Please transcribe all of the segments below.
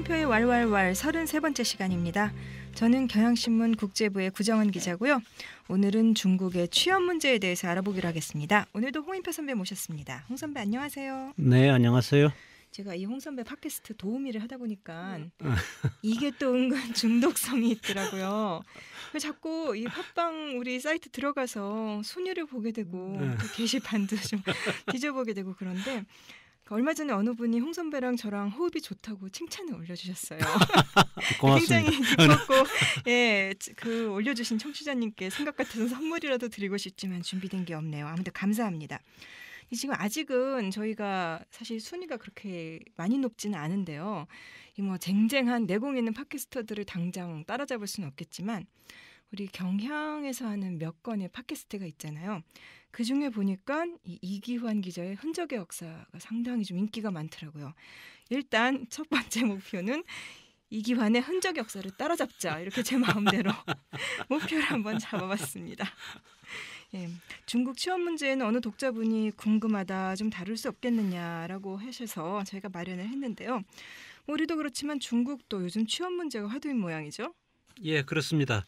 홍준표의 왈왈왈 33번째 시간입니다. 저는 경향신문 국제부의 구정은 기자고요. 오늘은 중국의 취업 문제에 대해서 알아보기로 하겠습니다. 오늘도 홍인표 선배 모셨습니다. 홍 선배 안녕하세요. 네, 안녕하세요. 제가 이 홍 선배 팟캐스트 도우미를 하다 보니까 이게 또 은근 중독성이 있더라고요. 자꾸 이 팟빵 우리 사이트 들어가서 순위를 보게 되고 또 게시판도 좀 뒤져보게 되고 그런데 얼마 전에 어느 분이 홍 선배랑 저랑 호흡이 좋다고 칭찬을 올려주셨어요. 고맙습니다. 굉장히 기뻤고, 예, 그 올려주신 청취자님께 생각 같아서 선물이라도 드리고 싶지만 준비된 게 없네요. 아무튼 감사합니다. 지금 아직은 저희가 사실 순위가 그렇게 많이 높지는 않은데요. 이 뭐 쟁쟁한 내공 있는 팟캐스터들을 당장 따라잡을 수는 없겠지만 우리 경향에서 하는 몇 건의 팟캐스트가 있잖아요. 그중에 보니까 이 이기환 기자의 흔적의 역사가 상당히 좀 인기가 많더라고요. 일단 첫 번째 목표는 이기환의 흔적 역사를 따라잡자. 이렇게 제 마음대로 목표를 한번 잡아봤습니다. 예, 중국 취업 문제는 어느 독자분이 궁금하다, 좀 다룰 수 없겠느냐라고 하셔서 저희가 마련을 했는데요. 우리도 그렇지만 중국도 요즘 취업 문제가 화두인 모양이죠? 예, 그렇습니다.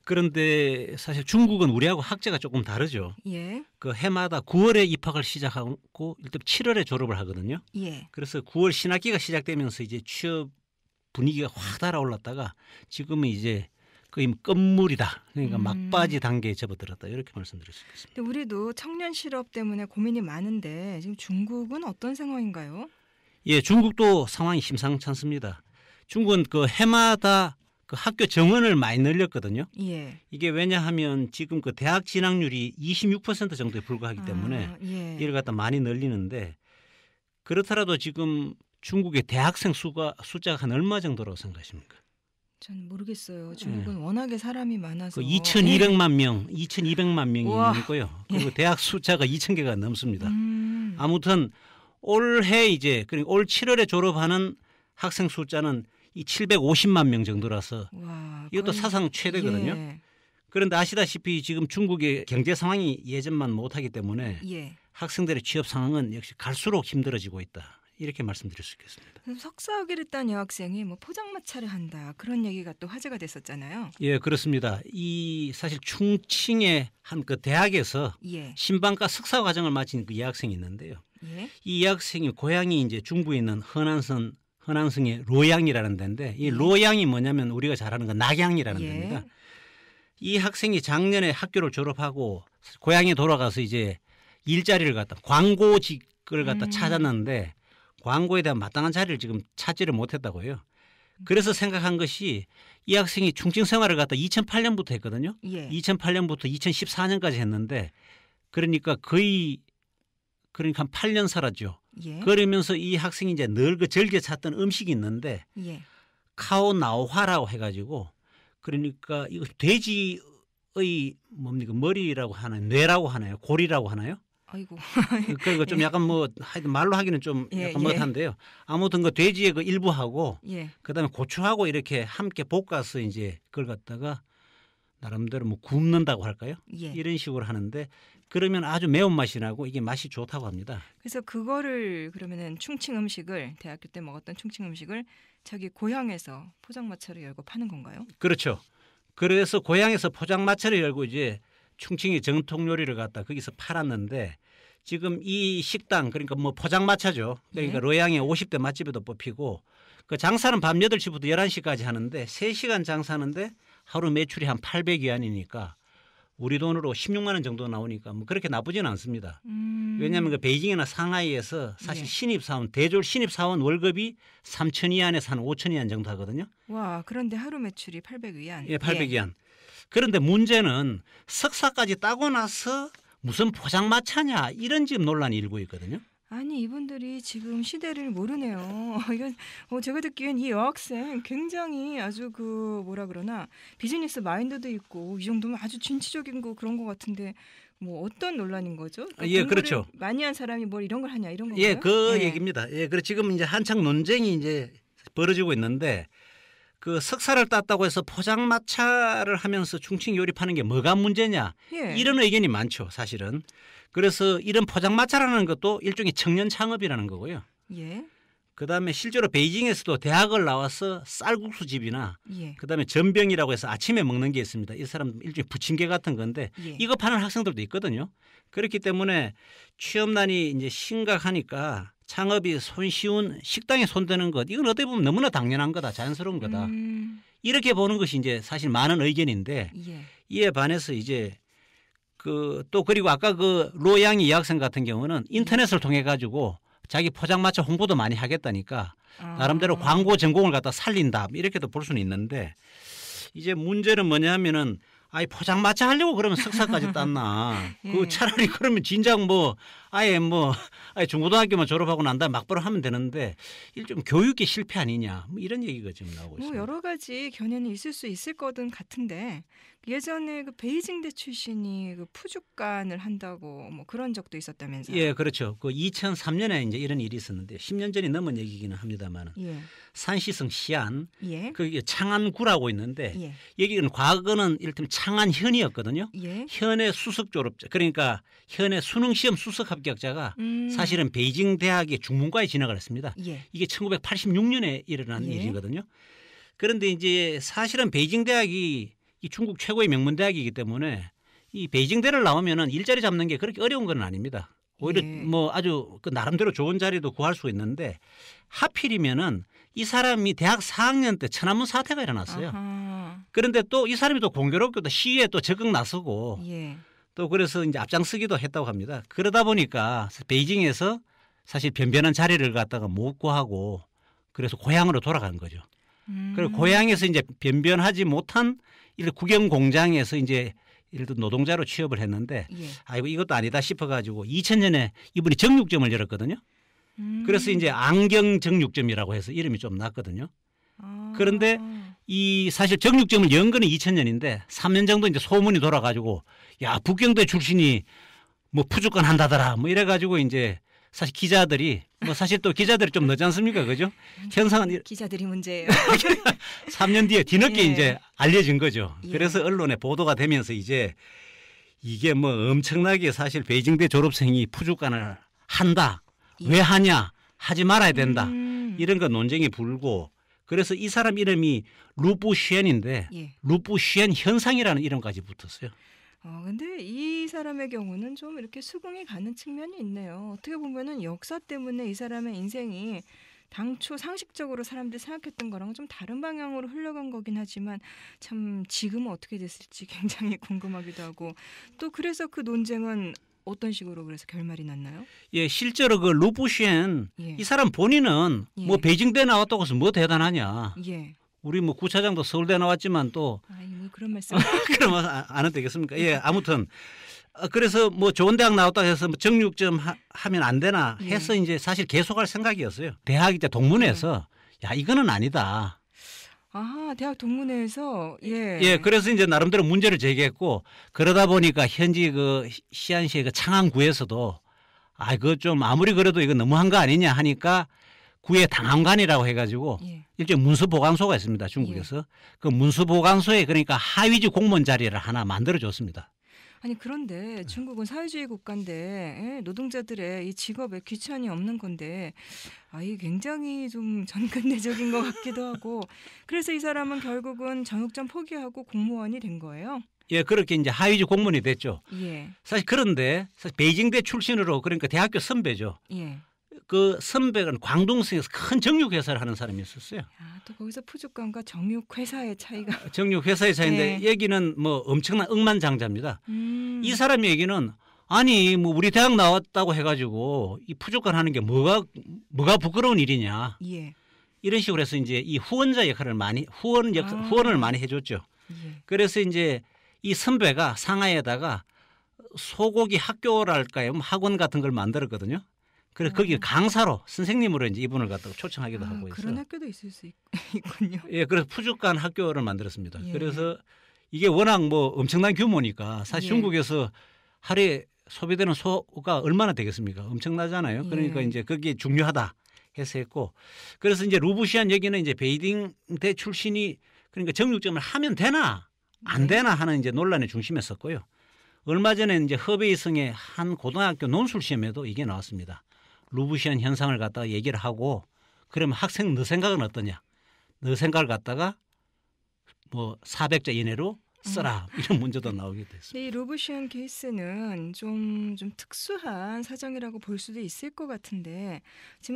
그런데 사실 중국은 우리하고 학제가 조금 다르죠. 예. 그 해마다 9월에 입학을 시작하고 일단 7월에 졸업을 하거든요. 예. 그래서 9월 신학기가 시작되면서 이제 취업 분위기가 확 달아올랐다가 지금은 이제 거의 끝물이다. 그러니까 막바지 단계에 접어들었다. 이렇게 말씀드릴 수 있겠습니다. 근데 우리도 청년 실업 때문에 고민이 많은데 지금 중국은 어떤 상황인가요? 예, 중국도 상황이 심상치 않습니다. 중국은 그 해마다 그 학교 정원을 많이 늘렸거든요. 예. 이게 왜냐하면 지금 그 대학 진학률이 26% 정도에 불과하기 때문에 예. 이를 갖다 많이 늘리는데 그렇더라도 지금 중국의 대학생 숫자가 한 얼마 정도라고 생각하십니까? 전 모르겠어요. 중국은 워낙에 사람이 많아서. 그 2,200만 명, 2,200만 명이 있고요. 그리고 예. 대학 숫자가 2,000개가 넘습니다. 아무튼 올해 이제 그러니까 올 7월에 졸업하는 학생 숫자는 이 750만 명 정도라서 와, 이것도 사상 최대거든요. 예. 그런데 아시다시피 지금 중국의 경제 상황이 예전만 못하기 때문에 예. 학생들의 취업 상황은 역시 갈수록 힘들어지고 있다. 이렇게 말씀드릴 수 있겠습니다. 석사학위를 딴 여학생이 뭐 포장마차를 한다. 그런 얘기가 또 화제가 됐었잖아요. 예, 그렇습니다. 이 사실 충칭의 한 그 대학에서 예. 신방과 석사 과정을 마친 그 여학생이 있는데요. 예. 이 여학생이 고향이 이제 중부에 있는 허난성의 로양이라는 데인데 이 로양이 뭐냐면 우리가 잘 아는 건 낙양이라는 예. 데입니다. 이 학생이 작년에 학교를 졸업하고 고향에 돌아가서 이제 일자리를 갖다 광고직을 갖다 찾았는데 광고에 대한 마땅한 자리를 지금 찾지를 못했다고 해요. 그래서 생각한 것이 이 학생이 충칭 생활을 갖다 2008년부터 했거든요. 예. 2008년부터 2014년까지 했는데 그러니까 한 8년 살았죠. 예. 그러면서 이 학생이 이제 늘 그 즐겨 찾던 음식이 있는데 예. 카오나오화라고 해가지고 그러니까 이거 돼지의 뭡니까 머리라고 하나요? 뇌라고 하나요? 고리라고 하나요? 아이고. 그리고 좀 약간 뭐 하여튼 말로 하기는 좀 예, 약간 예. 못한데요. 아무튼 그 돼지의 그 일부하고 예. 그다음에 고추하고 이렇게 함께 볶아서 이제 그걸 갖다가 나름대로 뭐 굽는다고 할까요? 예. 이런 식으로 하는데 그러면 아주 매운맛이 나고 이게 맛이 좋다고 합니다. 그래서 그거를 그러면은 충칭 음식을 대학교 때 먹었던 충칭 음식을 자기 고향에서 포장마차를 열고 파는 건가요? 그렇죠. 그래서 고향에서 포장마차를 열고 이제 충칭의 정통 요리를 갖다 거기서 팔았는데 지금 이 식당 그러니까 뭐 포장마차죠. 그러니까 예. 로양의 50대 맛집에도 뽑히고 그 장사는 밤 8시부터 11시까지 하는데 3시간 장사하는데 하루 매출이 한 800위안이니까 우리 돈으로 16만 원 정도 나오니까 뭐 그렇게 나쁘지는 않습니다. 왜냐하면 그 베이징이나 상하이에서 사실 예. 신입사원 대졸 신입사원 월급이 3,000위안에서 한 5,000위안 정도 하거든요. 와, 그런데 하루 매출이 800위안. 예, 800위안. 그런데 문제는 석사까지 따고 나서 무슨 포장마차냐 이런 지금 논란이 일고 있거든요. 아니 이분들이 지금 시대를 모르네요. 이건 제가 듣기엔 이 여학생 굉장히 아주 그 뭐라 그러나 비즈니스 마인드도 있고 이 정도면 아주 진취적인 거 그런 것 같은데 뭐 어떤 논란인 거죠? 그러니까 예, 공부를 그렇죠. 많이 한 사람이 뭘 이런 걸 하냐 이런 건가요? 예, 그 예. 얘기입니다. 예, 그래 지금 이제 한창 논쟁이 이제 벌어지고 있는데 그 석사를 땄다고 해서 포장마차를 하면서 충칭 요리파는 게 뭐가 문제냐 예. 이런 의견이 많죠, 사실은. 그래서 이런 포장마차라는 것도 일종의 청년 창업이라는 거고요. 예. 그다음에 실제로 베이징에서도 대학을 나와서 쌀국수 집이나 예. 그다음에 전병이라고 해서 아침에 먹는 게 있습니다. 이 사람 일종의 부침개 같은 건데 예. 이거 파는 학생들도 있거든요. 그렇기 때문에 취업난이 이제 심각하니까 창업이 손쉬운 식당에 손대는 것 이건 어떻게 보면 너무나 당연한 거다, 자연스러운 거다. 이렇게 보는 것이 이제 사실 많은 의견인데 예. 이에 반해서 이제 또 그리고 아까 그 로양이 여학생 같은 경우는 인터넷을 통해 가지고 자기 포장마차 홍보도 많이 하겠다니까 나름대로 광고 전공을 갖다 살린다 이렇게도 볼 수는 있는데 이제 문제는 뭐냐면은 아예 포장마차 하려고 그러면 석사까지 땄나? 예. 그 차라리 그러면 진작 아예 중고등학교만 졸업하고 난 다음에 막바로 하면 되는데 일종 교육의 실패 아니냐? 뭐 이런 얘기가 지금 나오고 있습니다. 여러 가지 견해는 있을 수 있을 거든 같은데 예전에 그 베이징대 출신이 그 푸주간을 한다고 뭐 그런 적도 있었다면서요? 예, 그렇죠. 그 2003년에 이제 이런 일이 있었는데 10년 전이 넘은 얘기기는 합니다만은 예. 산시성 시안 예. 그게 창안구라고 있는데 예. 여기는 과거는 이를테면 창안현이었거든요. 예. 현의 수석 졸업자 그러니까 현의 수능 시험 수석 합격자가 사실은 베이징 대학의 중문과에 진학을 했습니다. 예. 이게 1986년에 일어난 예. 일이거든요. 그런데 이제 사실은 베이징 대학이 이 중국 최고의 명문 대학이기 때문에 이 베이징대를 나오면은 일자리 잡는 게 그렇게 어려운 건 아닙니다. 오히려 예. 뭐 아주 그 나름대로 좋은 자리도 구할 수 있는데 하필이면은 이 사람이 대학 4학년 때 천안문 사태가 일어났어요. 아하. 그런데 또 이 사람이 또 공교롭게도 시위에 또 적극 나서고 예. 또 그래서 이제 앞장서기도 했다고 합니다. 그러다 보니까 베이징에서 사실 변변한 자리를 갖다가 못 구하고 그래서 고향으로 돌아간 거죠. 그리고 고향에서 이제 변변하지 못한 이런 국영 공장에서 이제 예를 들어 노동자로 취업을 했는데 예. 아이고 이것도 아니다 싶어가지고 2000년에 이분이 정육점을 열었거든요. 그래서 이제 안경 정육점이라고 해서 이름이 좀 났거든요. 그런데 이 사실 정육점을 연 거는 2000년인데 3년 정도 이제 소문이 돌아가지고 야 북경대 출신이 뭐 푸주간 한다더라 뭐 이래가지고 이제 사실 기자들이 뭐 사실 또 기자들이 좀 늦지 않습니까, 그죠? 현상은 기자들이 문제예요. 3년 뒤에 뒤늦게 예. 이제 알려진 거죠. 예. 그래서 언론에 보도가 되면서 이제 이게 뭐 엄청나게 사실 베이징대 졸업생이 푸주간을 한다. 예. 왜 하냐? 하지 말아야 된다. 이런 이런 거 논쟁이 불고 그래서 이 사람 이름이 루푸시엔인데 예. 루푸시엔 현상이라는 이름까지 붙었어요. 근데 이 사람의 경우는 좀 이렇게 수긍이 가는 측면이 있네요. 어떻게 보면은 역사 때문에 이 사람의 인생이 당초 상식적으로 사람들이 생각했던 거랑 좀 다른 방향으로 흘러간 거긴 하지만 참 지금은 어떻게 됐을지 굉장히 궁금하기도 하고 또 그래서 그 논쟁은 어떤 식으로 그래서 결말이 났나요? 예, 실제로 그 루푸시엔 예. 이 사람 본인은 예. 뭐 베이징대 나왔다고 해서 뭐 대단하냐. 예. 우리 뭐 구차장도 서울대 나왔지만 또 뭐 그런 말씀. 그러면 안 해도 되겠습니까? 예, 아무튼 그래서 뭐 좋은 대학 나왔다고 해서 뭐 정육점 하면 안 되나 해서 이제 사실 계속할 생각이었어요. 대학 이제 동문회에서 야 이거는 아니다. 대학 동문회에서 예. 예, 그래서 이제 나름대로 문제를 제기했고 그러다 보니까 현지 그 시안시의 그 창안구에서도 그거 좀 아무리 그래도 이거 너무한 거 아니냐 하니까 구의 당함관이라고 해가지고 예. 일종의 문서보관소가 있습니다. 중국에서. 그 문서보관소에 그러니까 하위직 공무원 자리를 하나 만들어줬습니다. 아니 그런데 중국은 사회주의 국가인데 노동자들의 이 직업에 귀천이 없는 건데 이게 굉장히 좀 전근대적인 것 같기도 하고 그래서 이 사람은 결국은 정육점 포기하고 공무원이 된 거예요. 예, 그렇게 이제 하위직 공무원이 됐죠. 예. 사실 그런데 사실 베이징대 출신으로 그러니까 대학교 선배죠. 예. 그 선배가 광동성에서 큰 정육회사를 하는 사람이 있었어요. 또 거기서 푸주간과 정육회사의 차이가. 정육회사의 차이인데 얘기는 뭐 엄청난 억만장자입니다. 이 사람 얘기는 아니 뭐 우리 대학 나왔다고 해가지고 이 푸주간 하는 게 뭐가 부끄러운 일이냐. 예. 이런 식으로 해서 이제 이 후원자 역할을 후원을 많이 해줬죠. 예. 그래서 이제 이 선배가 상하이에다가 소고기 학교랄까요, 학원 같은 걸 만들었거든요. 그래서 거기 강사로 선생님으로 이제 이분을 갖다가 초청하기도 하고 있어요. 그런 학교도 있을 수 있군요. 예, 그래서 푸주간 학교를 만들었습니다. 예. 그래서 이게 워낙 뭐 엄청난 규모니까 사실 중국에서 하루에 소비되는 소가 얼마나 되겠습니까? 엄청나잖아요. 그러니까 이제 그게 중요하다 해서 했고 그래서 이제 루부시안 얘기는 이제 베이징대 출신이 그러니까 정육점을 하면 되나 안 되나 하는 이제 논란의 중심에 섰고요. 얼마 전에 이제 허베이성의 한 고등학교 논술 시험에도 이게 나왔습니다. 루부시안 현상을 갖다가 얘기를 하고 그러면 학생 너 생각은 어떠냐? 너 생각을 갖다가 뭐 400자 이내로 써라 이런 문제도 나오게 됐습니다. 근데 이 로브시안 케이스는 좀 특수한 사정이라고 볼 수도 있을 것 같은데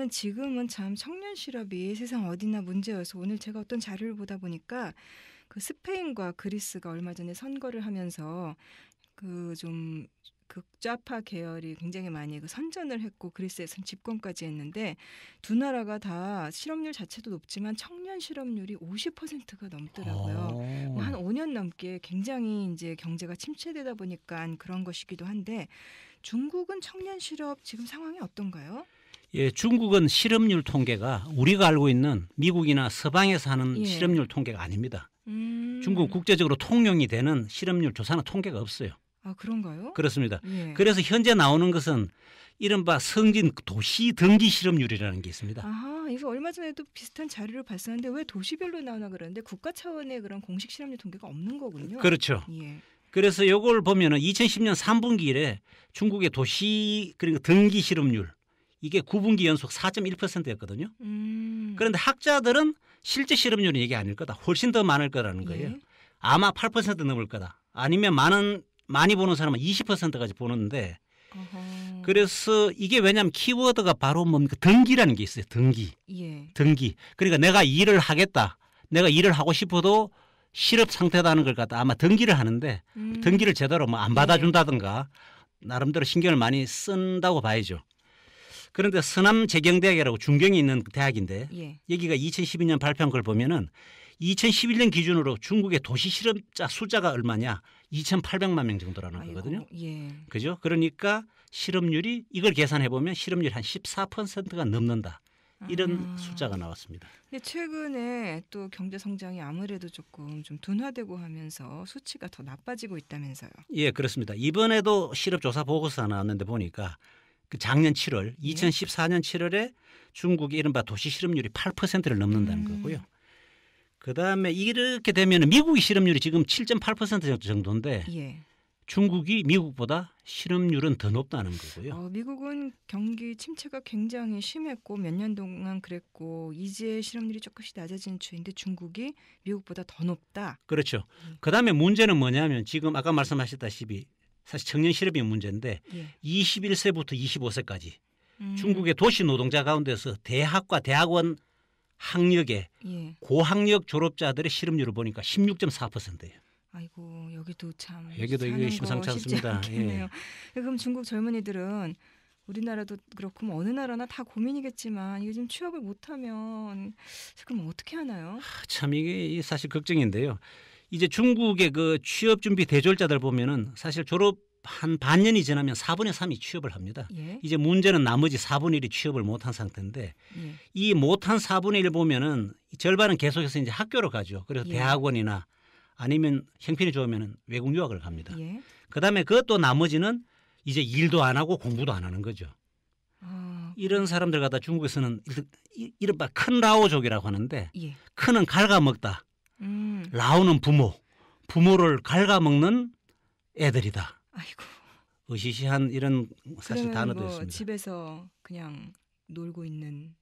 지금은 참 청년 실업이 세상 어디나 문제여서 오늘 제가 어떤 자료를 보다 보니까 그 스페인과 그리스가 얼마 전에 선거를 하면서 그 좀 극좌파 계열이 굉장히 많이 그 선전을 했고 그리스에서는 집권까지 했는데 두 나라가 다 실업률 자체도 높지만 청년 실업률이 50%가 넘더라고요. 한 5년 넘게 굉장히 이제 경제가 침체되다 보니까 그런 것이기도 한데 중국은 청년 실업 지금 상황이 어떤가요? 예, 중국은 실업률 통계가 우리가 알고 있는 미국이나 서방에서 하는 예. 실업률 통계가 아닙니다. 중국은 국제적으로 통용이 되는 실업률 조사는 통계가 없어요. 아 그런가요? 그렇습니다. 예. 그래서 현재 나오는 것은 이른바 성진 도시 등기 실업률이라는 게 있습니다. 아하, 이거 얼마 전에도 비슷한 자료를 봤었는데 왜 도시별로 나오나 그러는데 국가 차원의 그런 공식 실업률 통계가 없는 거군요. 그렇죠. 예. 그래서 이걸 보면은 2010년 3분기에 중국의 도시 그러니까 등기 실업률 이게 9분기 연속 4.1%였거든요. 그런데 학자들은 실제 실업률은 이게 아닐 거다. 훨씬 더 많을 거라는 거예요. 예. 아마 8% 넘을 거다. 아니면 많이 보는 사람은 20%까지 보는데 어허. 그래서 이게 왜냐하면 키워드가 바로 뭡니까? 등기라는 게 있어요. 등기. 예. 등기. 그러니까 내가 일을 하겠다. 내가 일을 하고 싶어도 실업 상태다는 걸 갖다 아마 등기를 하는데 등기를 제대로 뭐 안 받아준다든가 나름대로 신경을 많이 쓴다고 봐야죠. 그런데 서남재경대학이라고 중경에 있는 대학인데 예. 여기가 2012년 발표한 걸 보면은 2011년 기준으로 중국의 도시 실업자 숫자가 얼마냐? 2,800만 명 정도라는 거거든요. 예. 그죠? 그러니까 실업률이 이걸 계산해 보면 실업률이 한 14%가 넘는다. 이런 숫자가 나왔습니다. 근데 최근에 또 경제 성장이 아무래도 조금 좀 둔화되고 하면서 수치가 더 나빠지고 있다면서요. 예, 그렇습니다. 이번에도 실업조사 보고서가 나왔는데 보니까 그 작년 7월, 2014년 7월에 중국의 이른바 도시 실업률이 8%를 넘는다는 거고요. 그다음에 이렇게 되면 미국의 실업률이 지금 7.8% 정도인데 예. 중국이 미국보다 실업률은 더 높다는 거고요. 미국은 경기 침체가 굉장히 심했고 몇 년 동안 그랬고 이제 실업률이 조금씩 낮아지는 추인데 중국이 미국보다 더 높다. 그렇죠. 그다음에 문제는 뭐냐면 지금 아까 말씀하셨다시피 사실 청년 실업이 문제인데 예. 21세부터 25세까지 중국의 도시 노동자 가운데서 대학과 대학원 학력의 예. 고학력 졸업자들의 실업률을 보니까 16.4%예요. 아이고 여기도 참 여기도 이게 사는 심상치 거 쉽지 않습니다. 않겠네요. 예. 그럼 중국 젊은이들은 우리나라도 그렇고 뭐 어느 나라나 다 고민이겠지만 이게 지금 취업을 못하면 그럼 어떻게 하나요? 참 이게 사실 걱정인데요. 이제 중국의 그 취업 준비 대졸자들 보면은 사실 졸업 한 반년이 지나면 4분의 3이 취업을 합니다. 예. 이제 문제는 나머지 4분의 1이 취업을 못한 상태인데 예. 이 못한 4분의 1 보면은 절반은 계속해서 이제 학교로 가죠. 그래서 예. 대학원이나 아니면 형편이 좋으면 외국 유학을 갑니다. 예. 그다음에 그것도 나머지는 이제 일도 안 하고 공부도 안 하는 거죠. 이런 사람들 갖다 중국에서는 이른바 큰 라오족이라고 하는데 예. 큰은 갉아먹다. 라오는 부모를 갉아먹는 애들이다. 아이고. 으시시한 이런 사실 그러면 단어도 뭐 있습니다. 집에서 그냥 놀고 있는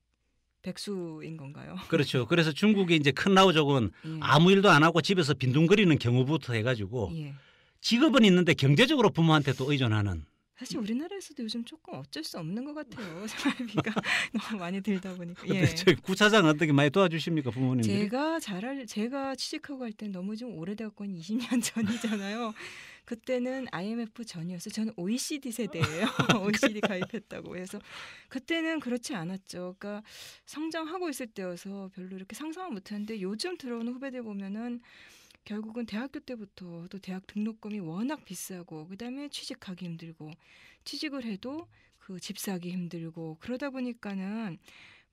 백수인 건가요? 그렇죠. 그래서 중국의 이제 큰 라오족은 예. 아무 일도 안 하고 집에서 빈둥거리는 경우부터 해가지고 예. 직업은 있는데 경제적으로 부모한테 또 의존하는. 사실 우리나라에서도 요즘 조금 어쩔 수 없는 것 같아요. 생활비가 너무 많이 들다 보니까. 예. 근데 저희 구차장 어떻게 많이 도와주십니까 부모님들이? 제가 취직하고 할 땐 너무 좀 오래되었고 20년 전이잖아요. 그때는 IMF 전이었어요. 저는 OECD 세대예요. OECD 가입했다고 해서 그때는 그렇지 않았죠. 그러니까 성장하고 있을 때여서 별로 이렇게 상상을 못했는데 요즘 들어오는 후배들 보면은 결국은 대학교 때부터 또 대학 등록금이 워낙 비싸고 그다음에 취직하기 힘들고 취직을 해도 그 집 사기 힘들고 그러다 보니까는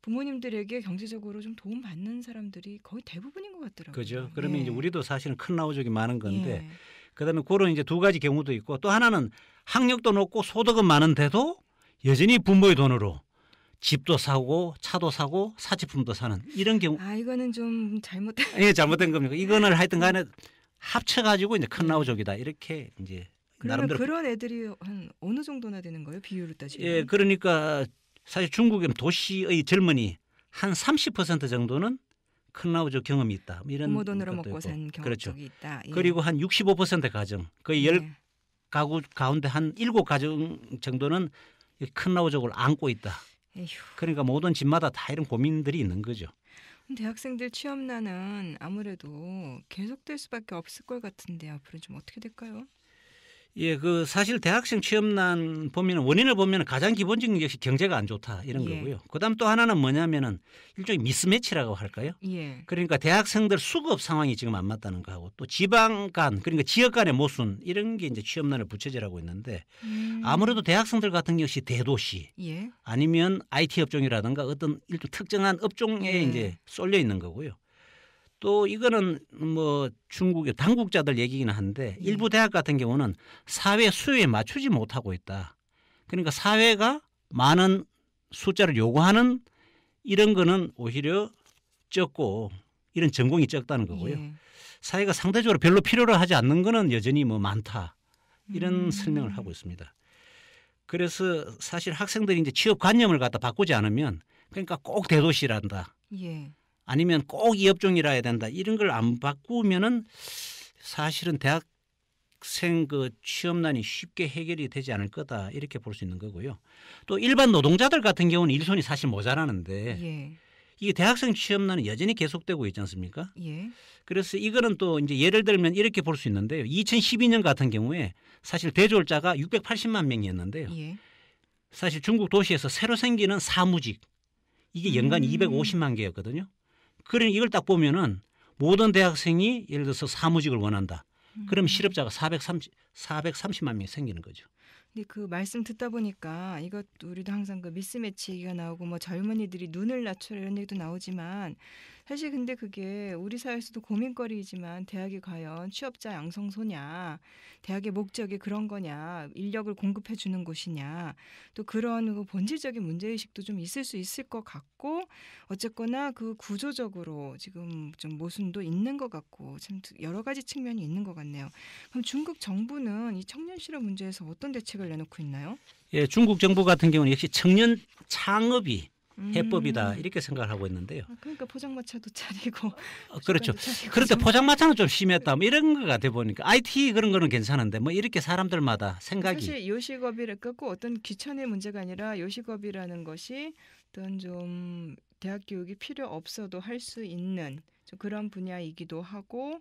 부모님들에게 경제적으로 좀 도움 받는 사람들이 거의 대부분인 것 같더라고요. 그죠. 그러면 예. 이제 우리도 사실은 큰 라오족이 많은 건데 예. 그다음에 그런 이제 두 가지 경우도 있고 또 하나는 학력도 높고 소득은 많은데도 여전히 부모의 돈으로 집도 사고 차도 사고 사치품도 사는 이런 경우. 이거는 좀 잘못된. 예, 잘못된 겁니까? 이거는 하여튼 간에 합쳐가지고 이제 큰 라오족이다. 이렇게 이제 그러면 나름대로. 그런 애들이 한 어느 정도나 되는 거예요? 비율을 따지면. 예, 그러니까 사실 중국은 도시의 젊은이 한 30% 정도는 큰나우저 경험이 있다. 뭐 이런 부모 돈으로 것도 먹고 있고. 산 그렇죠. 경력이 있다. 예. 그리고 한 65% 가정, 거의 열 예. 가구 가운데 한 7가정 정도는 이 큰나우족을 안고 있다. 에휴. 그러니까 모든 집마다 다 이런 고민들이 있는 거죠. 대학생들 취업난은 아무래도 계속될 수밖에 없을 것 같은데 앞으로 좀 어떻게 될까요? 예, 그 사실 대학생 취업난 보면 원인을 보면 가장 기본적인 것이 경제가 안 좋다 이런 예. 거고요. 그다음 또 하나는 뭐냐면은 일종의 미스매치라고 할까요? 예. 그러니까 대학생들 수급 상황이 지금 안 맞다는 거하고 또 지방 간 그러니까 지역 간의 모순 이런 게 이제 취업난을 부채질하고 있는데 아무래도 대학생들 같은 것이 대도시 예. 아니면 IT 업종이라든가 어떤 일종 특정한 업종에 예. 이제 쏠려 있는 거고요. 또 이거는 뭐 중국의 당국자들 얘기긴 한데 예. 일부 대학 같은 경우는 사회 수요에 맞추지 못하고 있다. 그러니까 사회가 많은 숫자를 요구하는 이런 거는 오히려 적고 이런 전공이 적다는 거고요. 예. 사회가 상대적으로 별로 필요로 하지 않는 거는 여전히 뭐 많다. 이런 설명을 하고 있습니다. 그래서 사실 학생들이 이제 취업 관념을 갖다 바꾸지 않으면 그러니까 꼭 대도시란다. 예. 아니면 꼭 이 업종이라 해야 된다. 이런 걸 안 바꾸면은 사실은 대학생 그 취업난이 쉽게 해결이 되지 않을 거다. 이렇게 볼 수 있는 거고요. 또 일반 노동자들 같은 경우는 일손이 사실 모자라는데 예. 이게 대학생 취업난은 여전히 계속되고 있지 않습니까? 예. 그래서 이거는 또 이제 예를 들면 이렇게 볼 수 있는데요. 2012년 같은 경우에 사실 대졸자가 680만 명이었는데요. 예. 사실 중국 도시에서 새로 생기는 사무직 이게 연간 250만 개였거든요. 그러니 이걸 딱 보면은 모든 대학생이 예를 들어서 사무직을 원한다. 그럼 실업자가 430만 명이 생기는 거죠. 근데 그 말씀 듣다 보니까 이것도 우리도 항상 그 미스매치 얘기가 나오고 뭐 젊은이들이 눈을 낮춰라 이런 얘기도 나오지만 사실 근데 그게 우리 사회에서도 고민거리이지만 대학이 과연 취업자 양성소냐, 대학의 목적이 그런 거냐, 인력을 공급해 주는 곳이냐, 또 그런 그 본질적인 문제의식도 좀 있을 수 있을 것 같고 어쨌거나 그 구조적으로 지금 좀 모순도 있는 것 같고 참 여러 가지 측면이 있는 것 같네요. 그럼 중국 정부는 이 청년 실업 문제에서 어떤 대책을 내놓고 있나요? 예, 중국 정부 같은 경우는 역시 청년 창업이 해법이다 음. 이렇게 생각을 하고 있는데요. 그러니까 포장마차도 차리고 그렇죠. 식당도 차리고 그런데 좀 포장마차는 좀 심했다. 뭐 이런 것 같아 보니까 IT 그런 거는 괜찮은데 뭐 이렇게 사람들마다 생각이 사실 요식업이를 끊고 어떤 귀천의 문제가 아니라 요식업이라는 것이 어떤 좀 대학 교육이 필요 없어도 할 수 있는 좀 그런 분야이기도 하고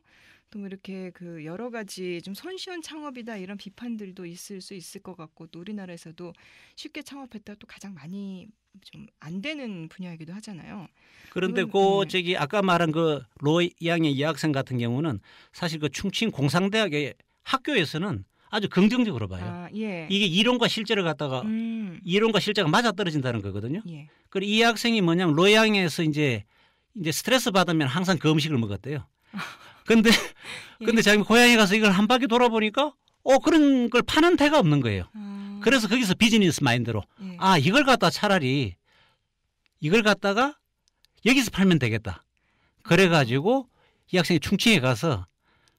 또 뭐 이렇게 그 여러 가지 좀 손쉬운 창업이다 이런 비판들도 있을 수 있을 것 같고 또 우리나라에서도 쉽게 창업했다 또 가장 많이 좀 안 되는 분야이기도 하잖아요. 그런데 이건 그 저기 아까 말한 그 로양의 여학생 같은 경우는 사실 그 충칭 공상대학의 학교에서는 아주 긍정적으로 봐요. 아, 예. 이게 이론과 실제를 갖다가 이론과 실제가 맞아 떨어진다는 거거든요. 예. 그리고 이 학생이 뭐냐면 로양에서 이제 스트레스 받으면 항상 그 음식을 먹었대요. 근데 예. 자기 고향에 가서 이걸 한 바퀴 돌아보니까 그런 걸 파는 데가 없는 거예요. 그래서 거기서 비즈니스 마인드로 예. 이걸 갖다 차라리 이걸 갖다가 여기서 팔면 되겠다. 그래가지고 이 학생이 충칭에 가서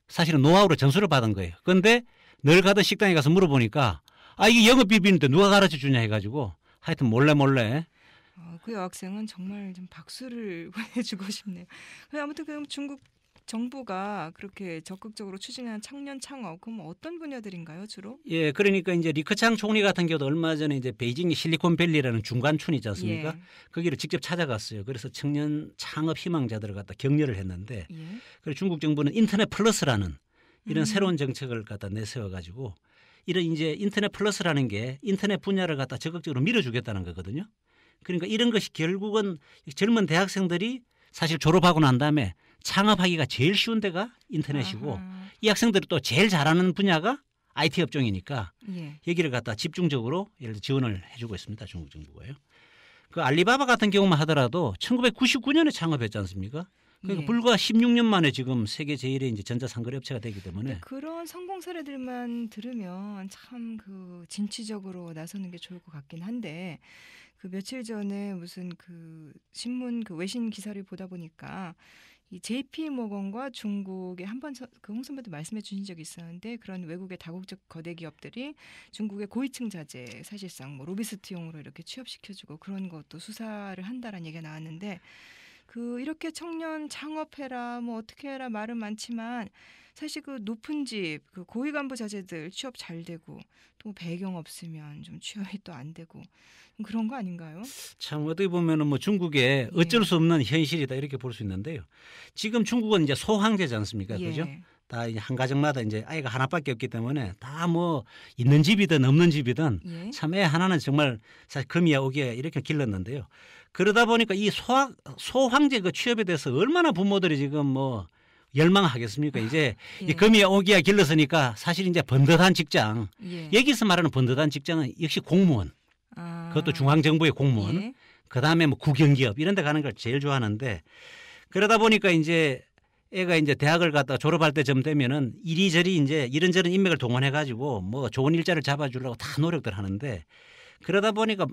사실은 노하우로 전수를 받은 거예요. 그런데 늘 가던 식당에 가서 물어보니까 이게 영업 비밀인데 누가 가르쳐 주냐 해가지고 하여튼 몰래 그 여학생은 정말 좀 박수를 보내주고 싶네요. 아무튼 그럼 중국 정부가 그렇게 적극적으로 추진하는 청년 창업, 그럼 어떤 분야들인가요, 주로? 예, 그러니까 이제 리커창 총리 같은 경우도 얼마 전에 이제 베이징의 실리콘밸리라는 중간촌이지 않습니까? 예. 거기를 직접 찾아갔어요. 그래서 청년 창업 희망자들을 갖다 격려를 했는데, 예. 그리고 중국 정부는 인터넷 플러스라는 이런 새로운 정책을 갖다 내세워 가지고 이런 이제 인터넷 플러스라는 게 인터넷 분야를 갖다 적극적으로 밀어주겠다는 거거든요. 그러니까 이런 것이 결국은 젊은 대학생들이 사실 졸업하고 난 다음에 창업하기가 제일 쉬운 데가 인터넷이고 아하. 이 학생들이 또 제일 잘하는 분야가 IT 업종이니까 예. 여기를 갖다 집중적으로 예를 들어 지원을 해주고 있습니다. 중국 정부가요. 그 알리바바 같은 경우만 하더라도 1999년에 창업했지 않습니까? 그러니까 예. 불과 16년 만에 지금 세계 제일의 이제 전자상거래 업체가 되기 때문에 그런 성공 사례들만 들으면 참 그 진취적으로 나서는 게 좋을 것 같긴 한데 그 며칠 전에 무슨 그 신문 그 외신 기사를 보다 보니까 이 JP 모건과 중국에 한번 그 홍 선배도 말씀해 주신 적이 있었는데 그런 외국의 다국적 거대 기업들이 중국의 고위층 자재 사실상 뭐 로비스트용으로 이렇게 취업시켜주고 그런 것도 수사를 한다라는 얘기가 나왔는데 그 이렇게 청년 창업해라 뭐 어떻게 해라 말은 많지만 사실 그 높은 집 그 고위 간부 자제들 취업 잘 되고 또 배경 없으면 좀 취업이 또 안 되고 그런 거 아닌가요? 참 어떻게 보면은 뭐 중국의 어쩔 수 없는 현실이다 이렇게 볼 수 있는데요. 지금 중국은 이제 소황제지 않습니까? 예. 그죠? 다 이제 한 가정마다 이제 아이가 하나밖에 없기 때문에 다 뭐 있는 집이든 없는 집이든 예. 참 애 하나는 정말 사실 금이야 오기야 이렇게 길렀는데요. 그러다 보니까 이 소황제 그 취업에 대해서 얼마나 부모들이 지금 뭐 열망하겠습니까? 이제 예. 이 금이야 오기야 길렀으니까 사실 이제 번듯한 직장 예. 여기서 말하는 번듯한 직장은 역시 공무원 아. 그것도 중앙정부의 공무원 예. 그다음에 뭐 국영기업 이런 데 가는 걸 제일 좋아하는데 그러다 보니까 이제 애가 이제 대학을 갔다가 졸업할 때쯤 되면은 이리저리 이제 이런저런 인맥을 동원해 가지고 뭐 좋은 일자를 잡아주려고 다 노력들 하는데 그러다 보니까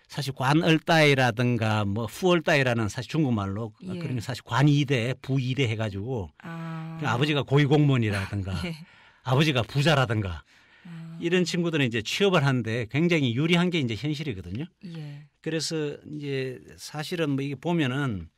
사실 관얼따이라든가 뭐 후얼따이라는 사실 중국말로 예. 그러니까 사실 관이대 부이대 해가지고 아. 아버지가 고위공무원이라든가 예. 아버지가 부자라든가 아. 이런 친구들은 이제 취업을 하는데 굉장히 유리한 게 이제 현실이거든요. 예. 그래서 이제 사실은 뭐 이게 보면은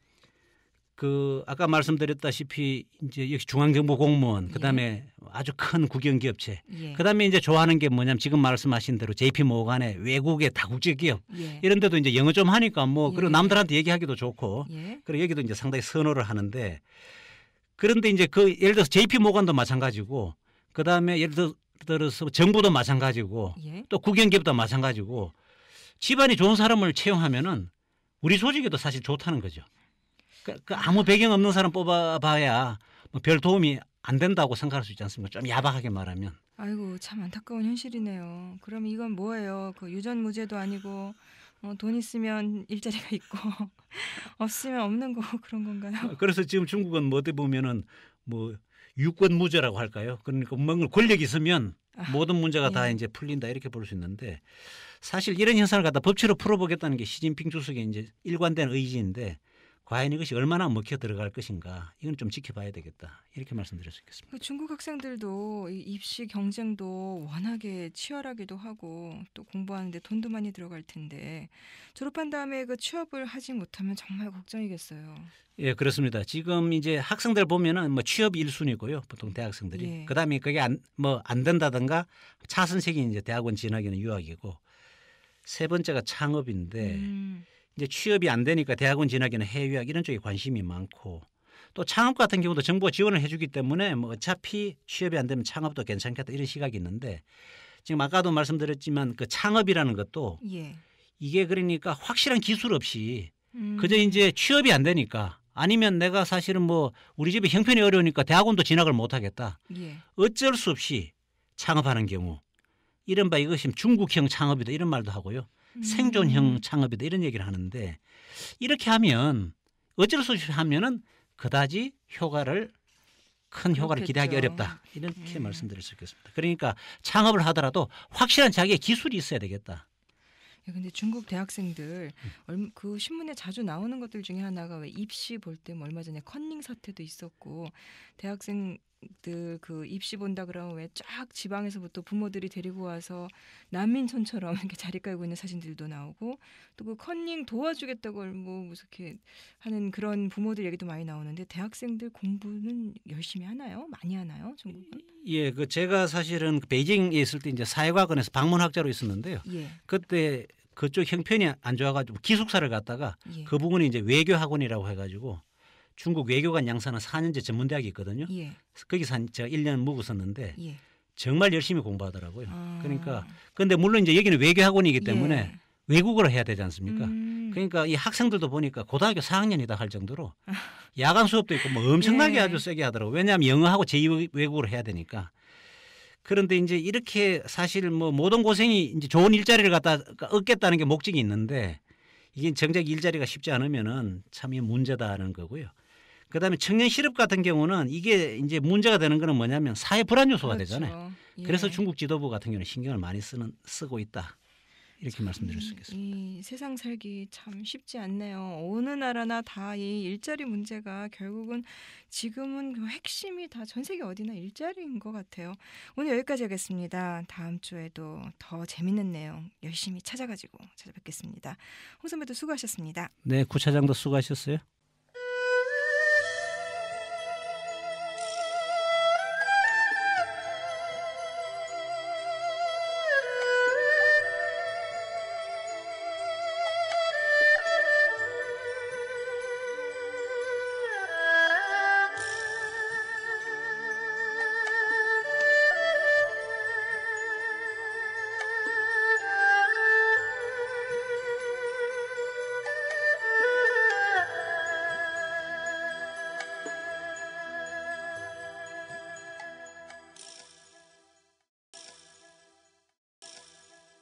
그 아까 말씀드렸다시피 이제 역시 중앙정부 공무원 그다음에 아주 큰 국영기업체 예. 그다음에 이제 좋아하는 게 뭐냐면 지금 말씀하신 대로 JP 모간의 외국의 다국적 기업 예. 이런 데도 이제 영어 좀 하니까 뭐 그리고 예. 남들한테 얘기하기도 좋고 예. 그리고 여기도 이제 상당히 선호를 하는데 그런데 이제 그 예를 들어서 JP 모간도 마찬가지고 그다음에 예를 들어서 정부도 마찬가지고 예. 또 국영기업도 마찬가지고 집안이 좋은 사람을 채용하면은 우리 조직에도 사실 좋다는 거죠. 그 아무 배경 없는 사람 뽑아봐야 뭐 별 도움이 안 된다고 생각할 수 있지 않습니까? 좀 야박하게 말하면. 아이고 참 안타까운 현실이네요. 그럼 이건 뭐예요? 그 유전무죄도 아니고 돈 있으면 일자리가 있고 없으면 없는 거고 그런 건가요? 그래서 지금 중국은 뭐 어떻게 보면은 뭐 유권무죄라고 할까요? 그러니까 뭔가 권력이 있으면 모든 문제가 다 예. 이제 풀린다 이렇게 볼 수 있는데 사실 이런 현상을 갖다 법치로 풀어보겠다는 게 시진핑 주석의 이제 일관된 의지인데 과연 이것이 얼마나 먹혀 들어갈 것인가 이건 좀 지켜봐야 되겠다 이렇게 말씀드릴 수 있겠습니다. 그 중국 학생들도 이 입시 경쟁도 워낙에 치열하기도 하고 또 공부하는데 돈도 많이 들어갈 텐데 졸업한 다음에 그 취업을 하지 못하면 정말 걱정이겠어요. 예, 그렇습니다. 지금 이제 학생들 보면은 뭐 취업 1순위고요. 보통 대학생들이. 예. 그다음에 그게 안 된다든가 차선책이 이제 대학원 진학에는 유학이고 세 번째가 창업인데 이제 취업이 안 되니까 대학원 진학이나 해외유학 이런 쪽에 관심이 많고 또 창업 같은 경우도 정부가 지원을 해주기 때문에 뭐 어차피 취업이 안 되면 창업도 괜찮겠다 이런 시각이 있는데 지금 아까도 말씀드렸지만 그 창업이라는 것도 예. 이게 그러니까 확실한 기술 없이 그저 이제 취업이 안 되니까 아니면 내가 사실은 뭐 우리 집에 형편이 어려우니까 대학원도 진학을 못 하겠다. 예. 어쩔 수 없이 창업하는 경우 이른바 이것이 중국형 창업이다 이런 말도 하고요. 생존형 창업이다 이런 얘기를 하는데 이렇게 하면 어쩔 수 없이 하면은 그다지 큰 효과를 기대하기 그렇겠죠. 어렵다 이렇게 말씀드릴 수 있겠습니다. 그러니까 창업을 하더라도 확실한 자기의 기술이 있어야 되겠다. 야, 근데 중국 대학생들 그 신문에 자주 나오는 것들 중에 하나가 왜 입시 볼 때 뭐 얼마 전에 컨닝 사태도 있었고 대학생들 그 입시 본다 그러면 왜 쫙 지방에서부터 부모들이 데리고 와서 난민촌처럼 이렇게 자리 깔고 있는 사진들도 나오고 또 그 컨닝 도와주겠다고 뭐 무섭게 하는 그런 부모들 얘기도 많이 나오는데 대학생들 공부는 열심히 하나요? 많이 하나요? 중국은? 예, 그 제가 사실은 베이징에 있을 때 이제 사회과학원에서 방문학자로 있었는데요. 예. 그때 그쪽 형편이 안 좋아가지고 기숙사를 갔다가 예. 그 부분이 이제 외교학원이라고 해가지고 중국 외교관 양사는 4년제 전문대학이 있거든요. 예. 거기서 제가 1년 묵었었는데 예. 정말 열심히 공부하더라고요. 아. 그러니까 근데 물론 이제 여기는 외교학원이기 때문에 예. 외국어를 해야 되지 않습니까? 그러니까 이 학생들도 보니까 고등학교 4학년이다 할 정도로 야간 수업도 있고 뭐 엄청나게 예. 아주 세게 하더라고요. 왜냐하면 영어하고 제2 외국어를 해야 되니까. 그런데 이제 이렇게 사실 뭐 모든 고생이 이제 좋은 일자리를 갖다 얻겠다는 게 목적이 있는데 이게 정작 일자리가 쉽지 않으면은 참 이 문제다는 거고요. 그다음에 청년 실업 같은 경우는 이게 이제 문제가 되는 거는 뭐냐면 사회 불안 요소가 그렇죠. 되잖아요. 예. 그래서 중국 지도부 같은 경우는 신경을 많이 쓰고 있다. 이렇게 말씀드릴 수 있겠습니다. 이 세상 살기 참 쉽지 않네요. 어느 나라나 다 이 일자리 문제가 결국은 지금은 그 핵심이 다 전 세계 어디나 일자리인 것 같아요. 오늘 여기까지 하겠습니다. 다음 주에도 더 재밌는 내용 열심히 찾아뵙겠습니다. 홍 선배도 수고하셨습니다. 네, 구차장도 수고하셨어요.